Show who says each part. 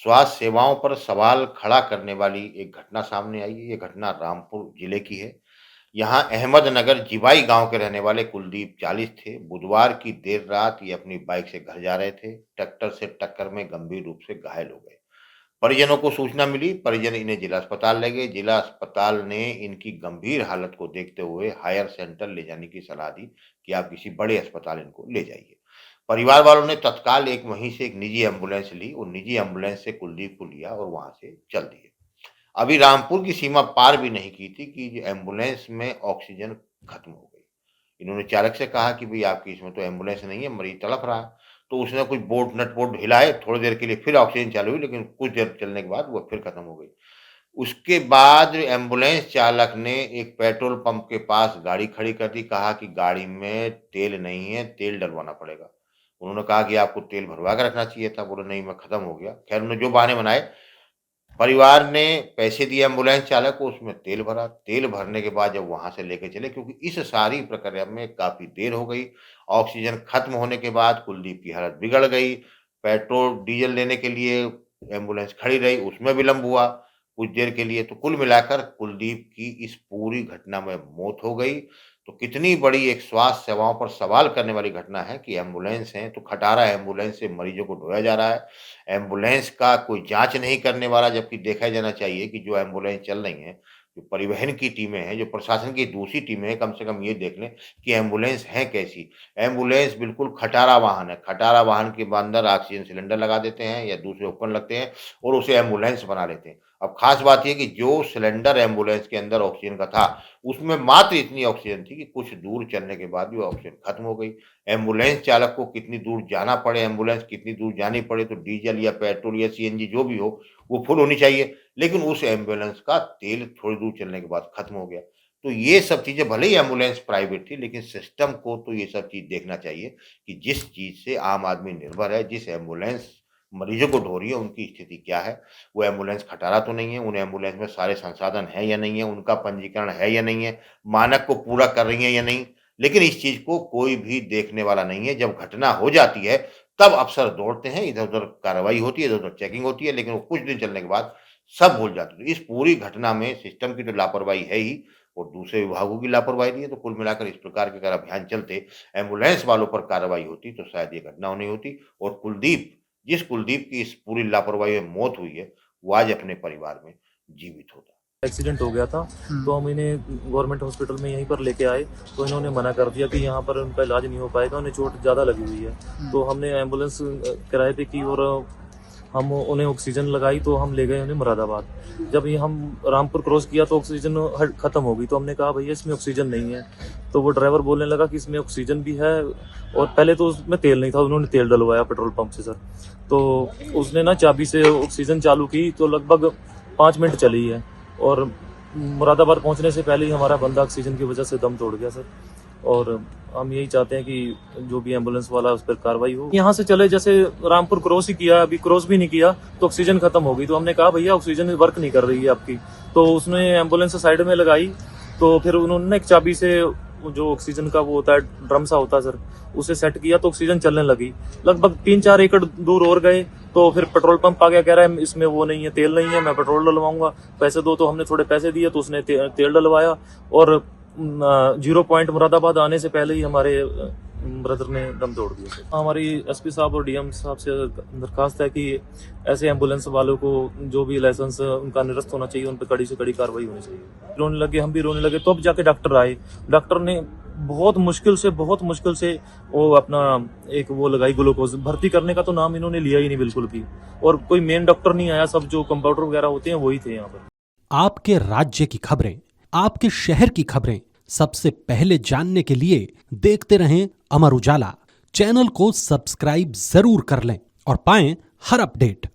Speaker 1: स्वास्थ्य सेवाओं पर सवाल खड़ा करने वाली एक घटना सामने आई है। ये घटना रामपुर जिले की है। यहाँ अहमदनगर जिवाई गांव के रहने वाले कुलदीप 40 थे। बुधवार की देर रात ये अपनी बाइक से घर जा रहे थे। ट्रैक्टर से टक्कर में गंभीर रूप से घायल हो गए। परिजनों को सूचना मिली, परिजन इन्हें जिला अस्पताल ले गए। जिला अस्पताल ने इनकी गंभीर हालत को देखते हुए हायर सेंटर ले जाने की सलाह दी कि आप किसी बड़े अस्पताल इनको ले जाइए। परिवार वालों ने तत्काल एक वहीं से एक निजी एम्बुलेंस ली और निजी एम्बुलेंस से कुलदीप को लिया और वहां से चल दिए। अभी रामपुर की सीमा पार भी नहीं की थी कि एम्बुलेंस में ऑक्सीजन खत्म हो गई। इन्होंने चालक से कहा कि भई आपकी इसमें तो एम्बुलेंस नहीं है, मरीज तड़प रहा है। तो उसने कुछ बोल्ट नट बोल्ट हिलाए, थोड़ी देर के लिए फिर ऑक्सीजन चालू हुई, लेकिन कुछ देर चलने के बाद वो फिर खत्म हो गई। उसके बाद एम्बुलेंस चालक ने एक पेट्रोल पंप के पास गाड़ी खड़ी कर दी, कहा कि गाड़ी में तेल नहीं है, तेल डलवाना पड़ेगा। उन्होंने कहा कि आपको तेल भरवा के रखना चाहिए था। बोले नहीं, मैं खत्म हो गया। खैर उन्होंने जो बहाने बनाए, परिवार ने पैसे दिए एम्बुलेंस चालक को, उसमें तेल भरा। तेल भरने के बाद जब वहाँ से लेके चले, क्योंकि इस सारी प्रक्रिया में काफ़ी देर हो गई। ऑक्सीजन खत्म होने के बाद कुलदीप की हालत बिगड़ गई। पेट्रोल, डीज़ल लेने के लिए एम्बुलेंस खड़ी रही, उसमें विलंब हुआ कुछ देर के लिए। तो कुल मिलाकर कुलदीप की इस पूरी घटना में मौत हो गई। तो कितनी बड़ी एक स्वास्थ्य सेवाओं पर सवाल करने वाली घटना है कि एम्बुलेंस है, तो खटारा एम्बुलेंस से मरीजों को ढोया जा रहा है। एम्बुलेंस का कोई जाँच नहीं करने वाला, जबकि देखा जाना चाहिए कि जो एम्बुलेंस चल रही हैं, जो परिवहन की टीमें हैं, जो प्रशासन की दूसरी टीमें हैं, कम से कम ये देख लें कि एम्बुलेंस है कैसी? एम्बुलेंस बिल्कुल खटारा वाहन है। खटारा वाहन के अंदर ऑक्सीजन सिलेंडर लगा देते हैं या दूसरे उपकरण लगते हैं और उसे एम्बुलेंस बना लेते हैं। अब ख़ास बात ये है कि जो सिलेंडर एम्बुलेंस के अंदर ऑक्सीजन का था, उसमें मात्र इतनी ऑक्सीजन थी कि कुछ दूर चलने के बाद भी ऑक्सीजन खत्म हो गई। एम्बुलेंस चालक को कितनी दूर जाना पड़े, एम्बुलेंस कितनी दूर जानी पड़े, तो डीज़ल या पेट्रोल या सीएनजी जो भी हो, वो फुल होनी चाहिए। लेकिन उस एम्बुलेंस का तेल थोड़ी दूर चलने के बाद खत्म हो गया। तो ये सब चीज़ें, भले ही एम्बुलेंस प्राइवेट थी, लेकिन सिस्टम को तो ये सब चीज़ देखना चाहिए कि जिस चीज़ से आम आदमी निर्भर है, जिस एम्बुलेंस मरीज़ों को ढो रही है, उनकी स्थिति क्या है? वो एम्बुलेंस खटारा तो नहीं है, उन एम्बुलेंस में सारे संसाधन हैं या नहीं है, उनका पंजीकरण है या नहीं है, मानक को पूरा कर रही है या नहीं। लेकिन इस चीज़ को कोई भी देखने वाला नहीं है। जब घटना हो जाती है, तब अफ़सर दौड़ते हैं, इधर-उधर कार्रवाई होती है, इधर-उधर चेकिंग होती है, लेकिन वो कुछ दिन चलने के बाद सब भूल जाते हैं। तो इस पूरी घटना में सिस्टम की तो लापरवाही है ही और दूसरे विभागों की लापरवाही भी है। तो कुल मिलाकर इस प्रकार के अगर अभियान चलते, एम्बुलेंस वालों पर कार्रवाई होती, तो शायद ये घटना नहीं होती और जिस कुलदीप की इस पूरी लापरवाही में मौत हुई है, वो आज अपने परिवार में जीवित होता।
Speaker 2: एक्सीडेंट हो गया था तो हम इन्हें गवर्नमेंट हॉस्पिटल में यहीं पर लेके आए तो इन्होंने मना कर दिया कि यहाँ पर उनका इलाज नहीं हो पाएगा, उन्हें चोट ज़्यादा लगी हुई है। तो हमने एम्बुलेंस किराए पे की और हम उन्हें ऑक्सीजन लगाई तो हम ले गए उन्हें मुरादाबाद। जब ये हम रामपुर क्रॉस किया तो ऑक्सीजन खत्म हो गई, तो हमने कहा भैया इसमें ऑक्सीजन नहीं है। तो वो ड्राइवर बोलने लगा कि इसमें ऑक्सीजन भी है और पहले तो उसमें तेल नहीं था, उन्होंने तेल डलवाया पेट्रोल पंप से सर। तो उसने ना चाबी से ऑक्सीजन चालू की तो लगभग 5 मिनट चली है और मुरादाबाद पहुंचने से पहले ही हमारा बंदा ऑक्सीजन की वजह से दम तोड़ गया सर। और हम यही चाहते हैं कि जो भी एम्बुलेंस वाला उस पर कार्रवाई हो। यहाँ से चले, जैसे रामपुर क्रॉस ही किया, अभी क्रॉस भी नहीं किया तो ऑक्सीजन खत्म हो गई। तो हमने कहा भैया ऑक्सीजन वर्क नहीं कर रही है आपकी। तो उसने एम्बुलेंस साइड में लगाई तो फिर उन्होंने एक चाबी से जो ऑक्सीजन का वो होता है, ड्रम सा होता है सर, उसे सेट किया तो ऑक्सीजन चलने लगी। लगभग 3-4 एकड़ दूर और गए तो फिर पेट्रोल पंप आ गया, कह रहा है इसमें वो नहीं है, तेल नहीं है, मैं पेट्रोल डलवाऊंगा, पैसे दो। तो हमने थोड़े पैसे दिए तो उसने तेल डलवाया और 0 पॉइंट मुरादाबाद आने से पहले ही हमारे ब्रदर ने दम तोड़ दिया। हमारी एसपी साहब और डीएम साहब से दरखास्त है कि ऐसे एम्बुलेंस वालों को जो भी लाइसेंस उनका निरस्त होना चाहिए, उन पर कड़ी से कड़ी कार्रवाई होनी चाहिए। रोने लगे, हम भी रोने लगे, तो अब जाके डॉक्टर आए। डॉक्टर ने बहुत मुश्किल से वो अपना एक वो लगाई ग्लूकोज, भर्ती करने का तो नाम इन्होंने लिया ही नहीं बिल्कुल भी। और कोई मेन डॉक्टर नहीं आया, सब जो कंपाउंडर वगैरह होते हैं वही थे यहाँ पर।
Speaker 3: आपके राज्य की खबरें, आपके शहर की खबरें सबसे पहले जानने के लिए देखते रहें अमर उजाला। चैनल को सब्सक्राइब जरूर कर लें और पाएं हर अपडेट।